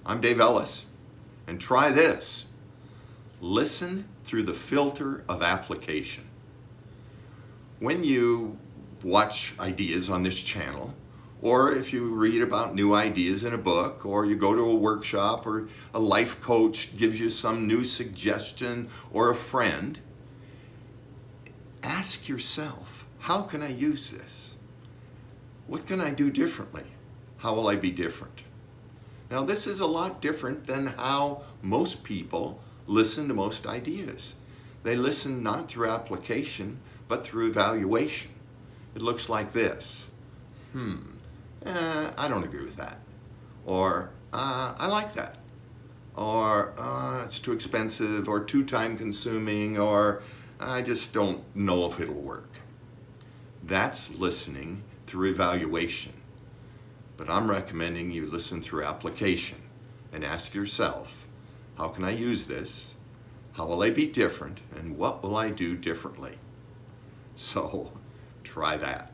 I'm Dave Ellis, and try this. Listen through the filter of application. When you watch ideas on this channel, or if you read about new ideas in a book, or you go to a workshop, or a life coach gives you some new suggestion, or a friend, ask yourself, how can I use this? What can I do differently? How will I be different? Now, this is a lot different than how most people listen to most ideas. They listen not through application, but through evaluation. It looks like this. I don't agree with that. Or, I like that. Or, it's too expensive, or too time consuming, or I just don't know if it'll work. That's listening through evaluation. But I'm recommending you listen through application and ask yourself, how can I use this? How will I be different? And what will I do differently? So, try that.